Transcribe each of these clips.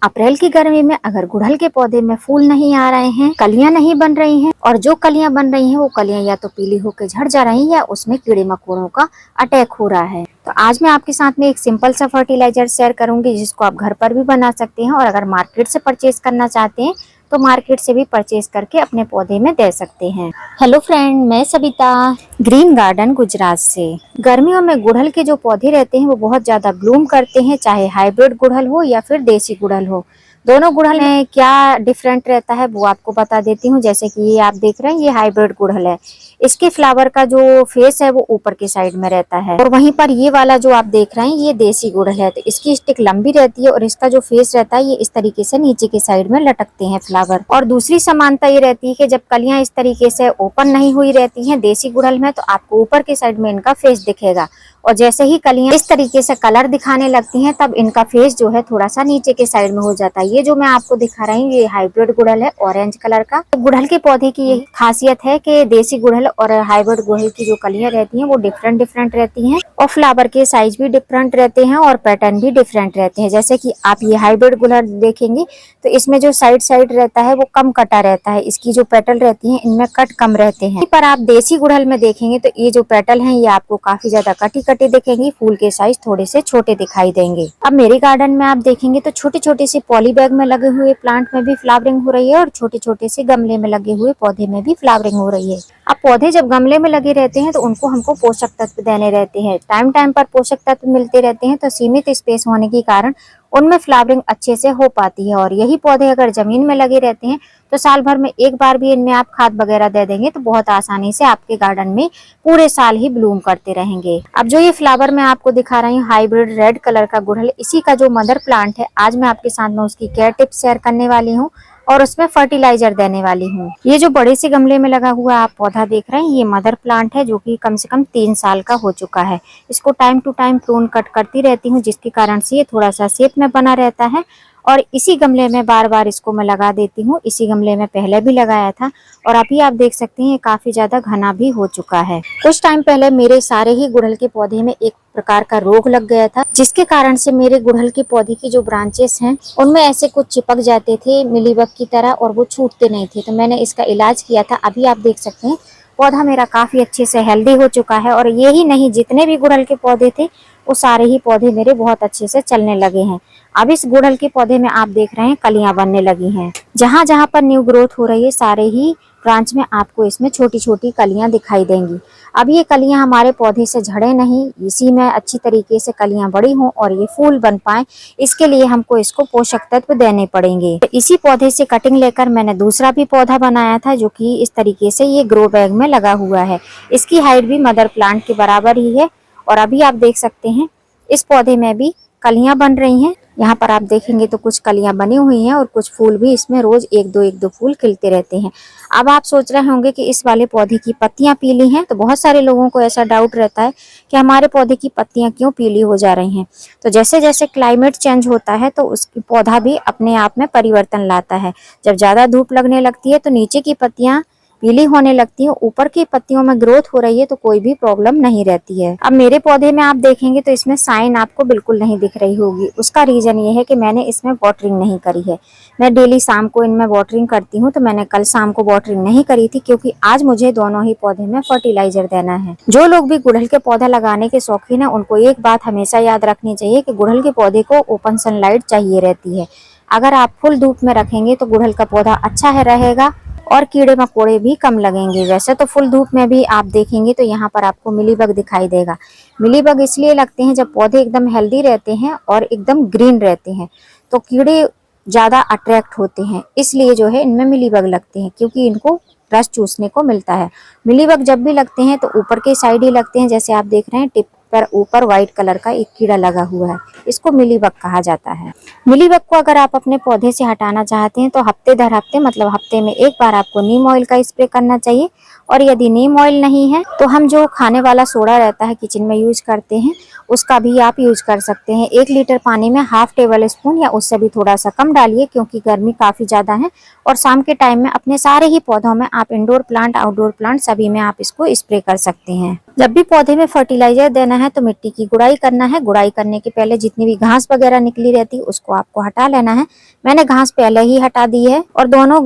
अप्रैल की गर्मी में अगर गुड़हल के पौधे में फूल नहीं आ रहे हैं, कलियां नहीं बन रही हैं और जो कलियां बन रही हैं वो कलियां या तो पीली होकर झड़ जा रही हैं या उसमें कीड़े मकोड़ों का अटैक हो रहा है, तो आज मैं आपके साथ में एक सिंपल सा फर्टिलाइजर शेयर करूंगी जिसको आप घर पर भी बना सकते हैं और अगर मार्केट से परचेज करना चाहते हैं तो मार्केट से भी परचेज करके अपने पौधे में दे सकते हैं। हेलो फ्रेंड, मैं सविता ग्रीन गार्डन गुजरात से। गर्मियों में गुड़हल के जो पौधे रहते हैं वो बहुत ज्यादा ब्लूम करते हैं, चाहे हाइब्रिड गुड़हल हो या फिर देसी गुड़हल हो। दोनों गुड़हल में क्या डिफरेंट रहता है वो आपको बता देती हूँ। जैसे कि ये आप देख रहे हैं, ये हाइब्रिड गुड़हल है। इसके फ्लावर का जो फेस है वो ऊपर के साइड में रहता है और वहीं पर ये वाला जो आप देख रहे हैं ये देसी गुड़हल है। तो इसकी स्टिक लंबी रहती है और इसका जो फेस रहता है ये इस तरीके से नीचे के साइड में लटकते हैं फ्लावर। और दूसरी समानता ये रहती है कि जब कलियां इस तरीके से ओपन नहीं हुई रहती हैं देसी गुड़हल में, तो आपको ऊपर के साइड में इनका फेस दिखेगा और जैसे ही कलियां इस तरीके से कलर दिखाने लगती हैं तब इनका फेस जो है थोड़ा सा नीचे के साइड में हो जाता है। ये जो मैं आपको दिखा रही हूँ ये हाइब्रिड गुड़हल है, ऑरेंज कलर का। तो गुड़हल के पौधे की यही खासियत है कि देसी गुड़हल और हाइब्रिड गुड़हल की जो कलियां रहती हैं वो डिफरेंट डिफरेंट रहती हैं और फ्लावर के साइज भी डिफरेंट रहते हैं और पैटर्न भी डिफरेंट रहते हैं। जैसे कि आप ये हाइब्रिड गुड़हल देखेंगे तो इसमें जो साइड साइड रहता है वो कम कटा रहता है, इसकी जो पेटल रहती है इनमें कट कम रहते हैं। पर आप देसी गुड़हल में देखेंगे तो ये जो पेटल है ये आपको काफी ज्यादा कटी कटी दिखेंगी, फूल के साइज थोड़े से छोटे दिखाई देंगे। अब मेरे गार्डन में आप देखेंगे तो छोटे छोटे से पॉली बैग में लगे हुए प्लांट में भी फ्लावरिंग हो रही है और छोटे छोटे से गमले में लगे हुए पौधे में भी फ्लावरिंग हो रही है। अब पौधे जब गमले में लगे रहते हैं तो उनको हमको पोषक तत्व देने रहते हैं, टाइम टाइम पर पोषक तत्व मिलते रहते हैं, तो सीमित स्पेस होने के कारण उनमें फ्लावरिंग अच्छे से हो पाती है। और यही पौधे अगर जमीन में लगे रहते हैं तो साल भर में एक बार भी इनमें आप खाद वगैरह दे देंगे तो बहुत आसानी से आपके गार्डन में पूरे साल ही ब्लूम करते रहेंगे। अब जो ये फ्लावर मैं आपको दिखा रही हूँ हाइब्रिड रेड कलर का गुड़हल, इसी का जो मदर प्लांट है, आज मैं आपके साथ में उसकी केयर टिप्स शेयर करने वाली हूँ और उसमें फर्टिलाइजर देने वाली हूँ। ये जो बड़े से गमले में लगा हुआ आप पौधा देख रहे हैं ये मदर प्लांट है जो कि कम से कम 3 साल का हो चुका है। इसको time to time prune cut करती रहती हूँ जिसके कारण से ये थोड़ा सा शेप में बना रहता है और इसी गमले में बार बार इसको मैं लगा देती हूँ। इसी गमले में पहले भी लगाया था और अभी आप देख सकते हैं काफी ज्यादा घना भी हो चुका है। कुछ टाइम पहले मेरे सारे ही गुड़हल के पौधे में एक प्रकार का रोग लग गया था जिसके कारण से मेरे गुड़हल के पौधे की जो ब्रांचेस हैं उनमें ऐसे कुछ चिपक जाते थे मिलीबग की तरह और वो छूटते नहीं थे। तो मैंने इसका इलाज किया था। अभी आप देख सकते हैं पौधा मेरा काफी अच्छे से हेल्दी हो चुका है और ये ही नहीं जितने भी गुड़हल के पौधे थे वो सारे ही पौधे मेरे बहुत अच्छे से चलने लगे हैं। अब इस गुड़हल के पौधे में आप देख रहे हैं कलियां बनने लगी हैं। जहां जहां पर न्यू ग्रोथ हो रही है सारे ही ब्रांच में आपको इसमें छोटी छोटी कलियां दिखाई देंगी। अब ये कलियां हमारे पौधे से झड़े नहीं, इसी में अच्छी तरीके से कलियां बड़ी हों और ये फूल बन पाए, इसके लिए हमको इसको पोषक तत्व देने पड़ेंगे। तो इसी पौधे से कटिंग लेकर मैंने दूसरा भी पौधा बनाया था जो कि इस तरीके से ये ग्रो बैग में लगा हुआ है। इसकी हाइट भी मदर प्लांट के बराबर ही है और अभी आप देख सकते हैं इस पौधे में भी कलियां बन रही हैं। यहाँ पर आप देखेंगे तो कुछ कलियां बनी हुई हैं और कुछ फूल भी इसमें रोज एक दो फूल खिलते रहते हैं। अब आप सोच रहे होंगे कि इस वाले पौधे की पत्तियां पीली हैं, तो बहुत सारे लोगों को ऐसा डाउट रहता है कि हमारे पौधे की पत्तियां क्यों पीली हो जा रही हैं। तो जैसे जैसे क्लाइमेट चेंज होता है तो उसकी पौधा भी अपने आप में परिवर्तन लाता है। जब ज्यादा धूप लगने लगती है तो नीचे की पत्तियां पीली होने लगती है, ऊपर की पत्तियों में ग्रोथ हो रही है तो कोई भी प्रॉब्लम नहीं रहती है। अब मेरे पौधे में आप देखेंगे तो इसमें साइन आपको बिल्कुल नहीं दिख रही होगी। उसका रीजन ये है कि मैंने इसमें वाटरिंग नहीं करी है। मैं डेली शाम को इनमें वाटरिंग करती हूँ, तो मैंने कल शाम को वाटरिंग नहीं करी थी क्योंकि आज मुझे दोनों ही पौधे में फर्टिलाइजर देना है। जो लोग भी गुड़हल के पौधा लगाने के शौकीन है उनको एक बात हमेशा याद रखनी चाहिए कि गुड़हल के पौधे को ओपन सनलाइट चाहिए रहती है। अगर आप फुल धूप में रखेंगे तो गुड़हल का पौधा अच्छा है रहेगा और कीड़े मकोड़े भी कम लगेंगे। वैसे तो फुल धूप में भी आप देखेंगे तो यहाँ पर आपको मिलीबग दिखाई देगा। मिलीबग इसलिए लगते हैं जब पौधे एकदम हेल्दी रहते हैं और एकदम ग्रीन रहते हैं तो कीड़े ज्यादा अट्रैक्ट होते हैं, इसलिए जो है इनमें मिलीबग लगते हैं क्योंकि इनको रस चूसने को मिलता है। मिलीबग जब भी लगते हैं तो ऊपर के साइड ही लगते हैं। जैसे आप देख रहे हैं टिप पर ऊपर व्हाइट कलर का एक कीड़ा लगा हुआ है, इसको मिलीबग कहा जाता है। मिलीबग को अगर आप अपने पौधे से हटाना चाहते हैं तो हफ्ते दर हफ्ते मतलब हफ्ते में एक बार आपको नीम ऑयल का स्प्रे करना चाहिए। और यदि नीम ऑयल नहीं है तो हम जो खाने वाला सोडा रहता है किचन में यूज करते हैं उसका भी आप यूज कर सकते हैं। 1 लीटर पानी में ½ टेबल स्पून या उससे भी थोड़ा सा कम डालिए क्योंकि गर्मी काफी ज्यादा है। और शाम के टाइम में अपने सारे ही पौधों में आप इंडोर प्लांट आउटडोर प्लांट सभी में आप इसको स्प्रे कर सकते हैं। जब भी पौधे में फर्टिलाइजर देना है तो मिट्टी की गुड़ाई करना है। गुड़ाई करने के पहले जितनी भी घास वगैरह निकली रहती है उसको आपको हटा लेना है। मैंने घास पहले ही हटा दी है और दोनों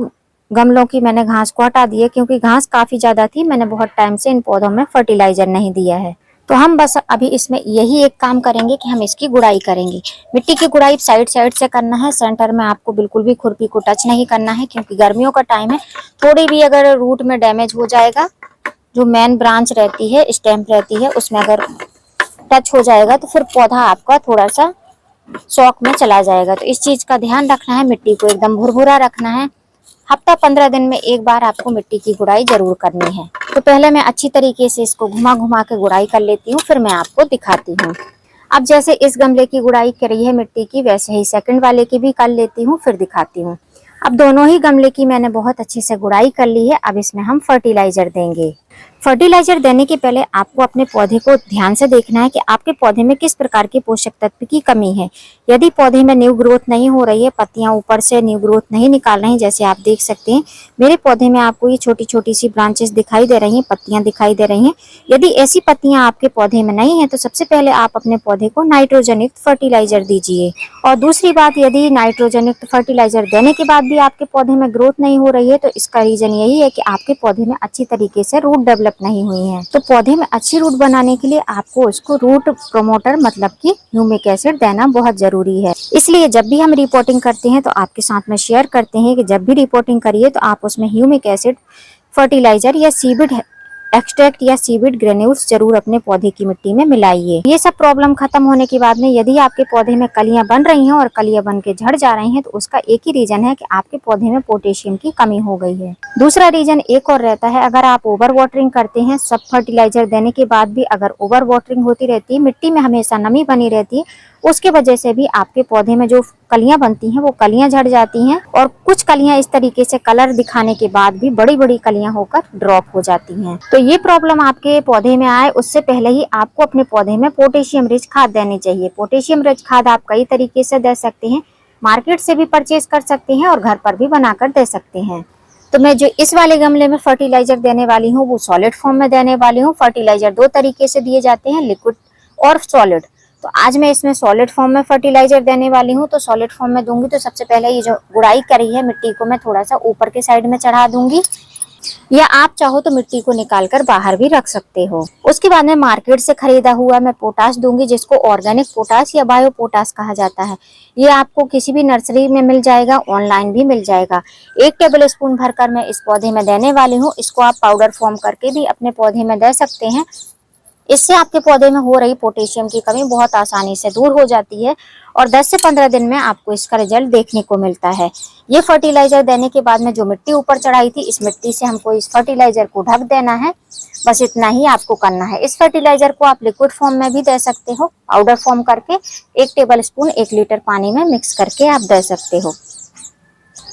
गमलों की मैंने घास को हटा दी है, क्योंकि घास काफी ज्यादा थी। मैंने बहुत टाइम से इन पौधों में फर्टिलाइजर नहीं दिया है। तो हम बस अभी इसमें यही एक काम करेंगे कि हम इसकी गुड़ाई करेंगे। मिट्टी की गुड़ाई साइड साइड से करना है, सेंटर में आपको बिल्कुल भी खुरपी को टच नहीं करना है, क्योंकि गर्मियों का टाइम है। थोड़ी भी अगर रूट में डैमेज हो जाएगा, जो मेन ब्रांच रहती है, स्टेम रहती है, उसमें अगर टच हो जाएगा तो फिर पौधा आपका थोड़ा सा शॉक में चला जाएगा। तो इस चीज का ध्यान रखना है। मिट्टी को एकदम भुरभुरा रखना है। हफ्ता 15 दिन में एक बार आपको मिट्टी की गुड़ाई जरूर करनी है। तो पहले मैं अच्छी तरीके से इसको घुमा घुमा के गुड़ाई कर लेती हूँ, फिर मैं आपको दिखाती हूँ। अब जैसे इस गमले की गुड़ाई करी है मिट्टी की, वैसे ही सेकंड वाले की भी कर लेती हूँ, फिर दिखाती हूँ। अब दोनों ही गमले की मैंने बहुत अच्छे से गुड़ाई कर ली है। अब इसमें हम फर्टिलाइजर देंगे। फर्टिलाइजर देने के पहले आपको अपने पौधे को ध्यान से देखना है कि आपके पौधे में किस प्रकार के पोषक तत्व की कमी है। यदि पौधे में न्यू ग्रोथ नहीं हो रही है, पत्तियां ऊपर से न्यू ग्रोथ नहीं निकाल रही, जैसे आप देख सकते हैं मेरे पौधे में आपको ये छोटी छोटी सी ब्रांचेस दिखाई दे रही हैं, पत्तियां दिखाई दे रही हैं। यदि ऐसी पत्तियां आपके पौधे में नहीं है तो सबसे पहले आप अपने पौधे को नाइट्रोजन युक्त फर्टिलाइजर दीजिए। और दूसरी बात, यदि नाइट्रोजन युक्त फर्टिलाइजर देने के बाद भी आपके पौधे में ग्रोथ नहीं हो रही है तो इसका रीजन यही है कि आपके पौधे में अच्छी तरीके से रूट डेवलप नहीं हुई है। तो पौधे में अच्छी रूट बनाने के लिए आपको उसको रूट प्रोमोटर मतलब कि ह्यूमिक एसिड देना बहुत जरूरी है। इसलिए जब भी हम रिपोर्टिंग करते हैं तो आपके साथ में शेयर करते हैं कि जब भी रिपोर्टिंग करिए तो आप उसमें ह्यूमिक एसिड फर्टिलाइजर या सीविड एक्सट्रैक्ट या सीविड ग्रेन्यूल्स जरूर अपने पौधे की मिट्टी में मिलाइए। ये सब प्रॉब्लम खत्म होने के बाद में यदि आपके पौधे में कलियां बन रही हैं और कलियां बन के झड़ जा रही हैं तो उसका एक ही रीजन है कि आपके पौधे में पोटेशियम की कमी हो गई है। दूसरा रीजन एक और रहता है, अगर आप ओवर वाटरिंग करते हैं, सब फर्टिलाइजर देने के बाद भी अगर ओवर वाटरिंग होती रहती है, मिट्टी में हमेशा नमी बनी रहती है, उसके वजह से भी आपके पौधे में जो कलियां बनती हैं वो कलियां झड़ जाती हैं और कुछ कलियां इस तरीके से कलर दिखाने के बाद भी बड़ी बड़ी कलियां होकर ड्रॉप हो जाती हैं। तो ये प्रॉब्लम आपके पौधे में आए उससे पहले ही आपको अपने पौधे में पोटेशियम रिच खाद देनी चाहिए। पोटेशियम रिच खाद आप कई तरीके से दे सकते हैं, मार्केट से भी परचेज कर सकते हैं और घर पर भी बनाकर दे सकते हैं। तो मैं जो इस वाले गमले में फर्टिलाइजर देने वाली हूँ वो सॉलिड फॉर्म में देने वाली हूँ। फर्टिलाइजर दो तरीके से दिए जाते हैं, लिक्विड और सॉलिड। तो आज मैं इसमें सॉलिड फॉर्म में फर्टिलाइजर देने वाली हूँ। तो सॉलिड फॉर्म में दूंगी तो सबसे पहले ये जो गुड़ाई करी है मिट्टी को मैं थोड़ा सा ऊपर के साइड में चढ़ा दूंगी, या आप चाहो तो मिट्टी को निकाल कर बाहर भी रख सकते हो। उसके बाद में मार्केट से खरीदा हुआ मैं पोटाश दूंगी, जिसको ऑर्गेनिक पोटाश या बायो पोटाश कहा जाता है। ये आपको किसी भी नर्सरी में मिल जाएगा, ऑनलाइन भी मिल जाएगा। 1 टेबल स्पून भरकर मैं इस पौधे में देने वाली हूँ। इसको आप पाउडर फॉर्म करके भी अपने पौधे में दे सकते हैं। इससे आपके पौधे में हो रही पोटेशियम की कमी बहुत आसानी से दूर हो जाती है और 10 से 15 दिन में आपको इसका रिजल्ट देखने को मिलता है। ये फर्टिलाइजर देने के बाद में जो मिट्टी ऊपर चढ़ाई थी, इस मिट्टी से हमको इस फर्टिलाइजर को ढक देना है। बस इतना ही आपको करना है। इस फर्टिलाइजर को आप लिक्विड फॉर्म में भी दे सकते हो, पाउडर फॉर्म करके 1 टेबल स्पून 1 लीटर पानी में मिक्स करके आप दे सकते हो।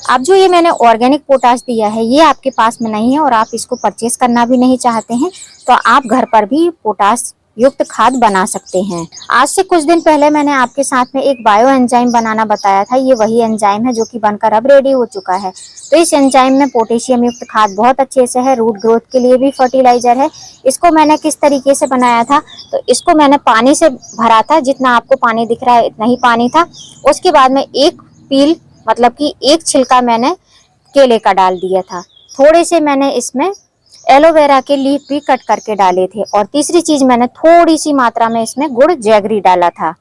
अब जो ये मैंने ऑर्गेनिक पोटाश दिया है ये आपके पास में नहीं है और आप इसको परचेज करना भी नहीं चाहते हैं तो आप घर पर भी पोटाश युक्त खाद बना सकते हैं। आज से कुछ दिन पहले मैंने आपके साथ में एक बायो एंजाइम बनाना बताया था। ये वही एंजाइम है जो कि बनकर अब रेडी हो चुका है। तो इस एंजाइम में पोटेशियम युक्त खाद बहुत अच्छे से है, रूट ग्रोथ के लिए भी फर्टिलाइजर है। इसको मैंने किस तरीके से बनाया था, तो इसको मैंने पानी से भरा था, जितना आपको पानी दिख रहा है इतना ही पानी था। उसके बाद में एक पील मतलब कि एक छिलका मैंने केले का डाल दिया था। थोड़े से मैंने इसमें एलोवेरा के लीफ भी कट करके डाले थे और तीसरी चीज मैंने थोड़ी सी मात्रा में इसमें गुड़ जैगरी डाला था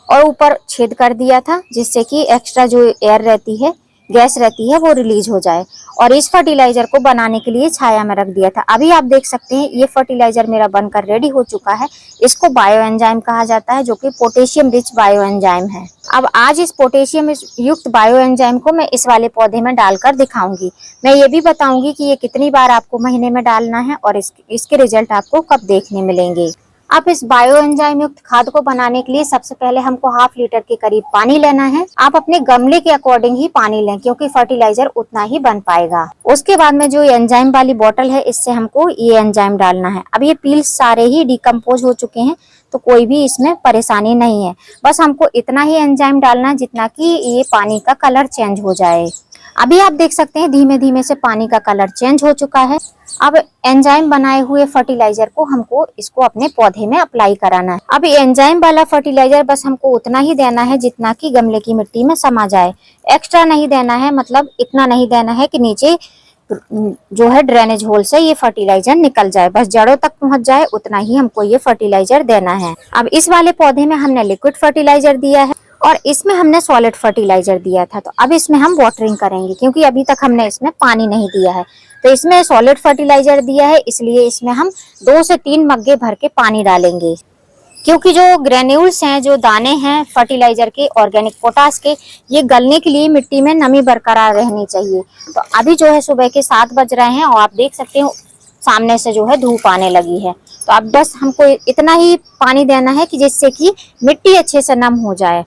और ऊपर छेद कर दिया था, जिससे कि एक्स्ट्रा जो एयर रहती है, गैस रहती है, वो रिलीज हो जाए। और इस फर्टिलाइजर को बनाने के लिए छाया में रख दिया था। अभी आप देख सकते हैं ये फर्टिलाइजर मेरा बनकर रेडी हो चुका है। इसको बायो एंजाइम कहा जाता है, जो कि पोटेशियम रिच बायो एंजाइम है। अब आज इस पोटेशियम युक्त बायो एंजाइम को मैं इस वाले पौधे में डालकर दिखाऊंगी। मैं ये भी बताऊंगी कि ये कितनी बार आपको महीने में डालना है और इसके रिजल्ट आपको कब देखने मिलेंगे। अब इस बायो एंजाइम युक्त खाद को बनाने के लिए सबसे पहले हमको 1/2 लीटर के करीब पानी लेना है। आप अपने गमले के अकॉर्डिंग ही पानी लें, क्योंकि फर्टिलाइजर उतना ही बन पाएगा। उसके बाद में जो एंजाइम वाली बोतल है, इससे हमको ये एंजाइम डालना है। अब ये पील्स सारे ही डिकम्पोज हो चुके हैं तो कोई भी इसमें परेशानी नहीं है। बस हमको इतना ही एंजाइम डालना है जितना कि ये पानी का कलर चेंज हो जाए। अभी आप देख सकते हैं धीमे धीमे से पानी का कलर चेंज हो चुका है। अब एंजाइम बनाए हुए फर्टिलाइजर को हमको इसको अपने पौधे में अप्लाई कराना है। अब ये एंजाइम वाला फर्टिलाइजर बस हमको उतना ही देना है जितना कि गमले की मिट्टी में समा जाए, एक्स्ट्रा नहीं देना है। मतलब इतना नहीं देना है कि नीचे जो है ड्रेनेज होल से ये फर्टिलाइजर निकल जाए, बस जड़ों तक पहुंच जाए, उतना ही हमको ये फर्टिलाइजर देना है। अब इस वाले पौधे में हमने लिक्विड फर्टिलाइजर दिया है और इसमें हमने सॉलिड फर्टिलाइजर दिया था। तो अब इसमें हम वाटरिंग करेंगे क्योंकि अभी तक हमने इसमें पानी नहीं दिया है। तो इसमें सॉलिड फर्टिलाइजर दिया है, इसलिए इसमें हम 2 से 3 मग्गे भर के पानी डालेंगे, क्योंकि जो ग्रेन्यूल्स हैं, जो दाने हैं फर्टिलाइजर के, ऑर्गेनिक पोटास के, ये गलने के लिए मिट्टी में नमी बरकरार रहनी चाहिए। तो अभी जो है सुबह के 7 बज रहे हैं और आप देख सकते हो सामने से जो है धूप आने लगी है। तो अब बस हमको इतना ही पानी देना है कि जिससे कि मिट्टी अच्छे से नम हो जाए।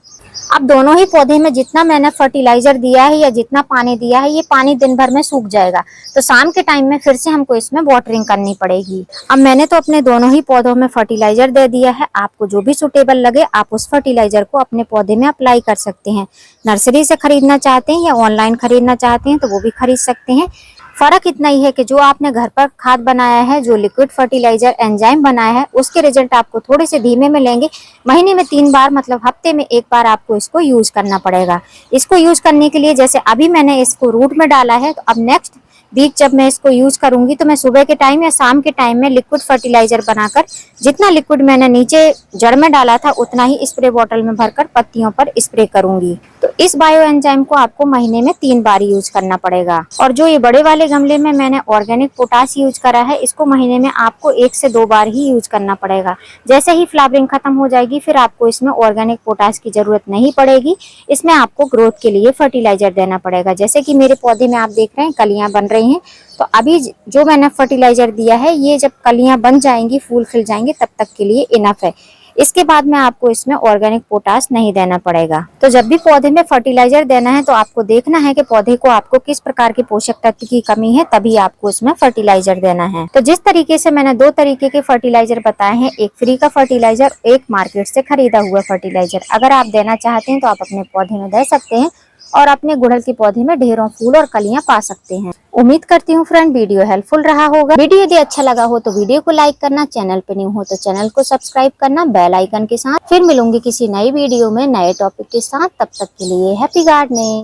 अब दोनों ही पौधे में जितना मैंने फर्टिलाइजर दिया है या जितना पानी दिया है, ये पानी दिन भर में सूख जाएगा। तो शाम के टाइम में फिर से हमको इसमें वाटरिंग करनी पड़ेगी। अब मैंने तो अपने दोनों ही पौधों में फर्टिलाइजर दे दिया है। आपको जो भी सुटेबल लगे आप उस फर्टिलाइजर को अपने पौधे में अप्लाई कर सकते हैं। नर्सरी से खरीदना चाहते हैं या ऑनलाइन खरीदना चाहते हैं तो वो भी खरीद सकते हैं। फर्क इतना ही है कि जो आपने घर पर खाद बनाया है, जो लिक्विड फर्टिलाइजर एंजाइम बनाया है, उसके रिजल्ट आपको थोड़े से धीमे मिलेंगे। महीने में 3 बार मतलब हफ्ते में 1 बार आपको इसको यूज करना पड़ेगा। इसको यूज करने के लिए जैसे अभी मैंने इसको रूट में डाला है, तो अब नेक्स्ट वीक जब मैं इसको यूज करूंगी तो मैं सुबह के टाइम या शाम के टाइम में लिक्विड फर्टिलाइजर बनाकर जितना लिक्विड मैंने नीचे जड़ में डाला था उतना ही स्प्रे बॉटल में भरकर पत्तियों पर स्प्रे करूंगी। तो इस बायो एंजाइम को आपको महीने में 3 बार यूज करना पड़ेगा। और जो ये बड़े वाले गमले में मैंने ऑर्गेनिक पोटास यूज करा है, इसको महीने में आपको 1 से 2 बार ही यूज करना पड़ेगा। जैसे ही फ्लावरिंग खत्म हो जाएगी फिर आपको इसमें ऑर्गेनिक पोटास की जरूरत नहीं पड़ेगी। इसमें आपको ग्रोथ के लिए फर्टिलाइजर देना पड़ेगा। जैसे कि मेरे पौधे में आप देख रहे हैं कलियां बन रही हैं, तो अभी जो मैंने फर्टिलाइजर दिया है ये जब कलियां बन जाएंगी, फूल खिल जाएंगे, तब तक के लिए इनफ है। इसके बाद में आपको इसमें ऑर्गेनिक पोटास नहीं देना पड़ेगा। तो जब भी पौधे में फर्टिलाइजर देना है तो आपको देखना है कि पौधे को आपको किस प्रकार के पोषक तत्व की कमी है, तभी आपको इसमें फर्टिलाइजर देना है। तो जिस तरीके से मैंने 2 तरीके के फर्टिलाइजर बताए हैं, एक फ्री का फर्टिलाइजर, एक मार्केट से खरीदा हुआ फर्टिलाइजर, अगर आप देना चाहते हैं तो आप अपने पौधे में दे सकते हैं और अपने गुड़हल के पौधे में ढेरों फूल और कलियां पा सकते हैं। उम्मीद करती हूँ फ्रेंड वीडियो हेल्पफुल रहा होगा। वीडियो यदि अच्छा लगा हो तो वीडियो को लाइक करना, चैनल पे न्यू हो तो चैनल को सब्सक्राइब करना बेल आइकन के साथ। फिर मिलूंगी किसी नई वीडियो में नए टॉपिक के साथ। तब तक के लिए हैप्पी गार्डनिंग।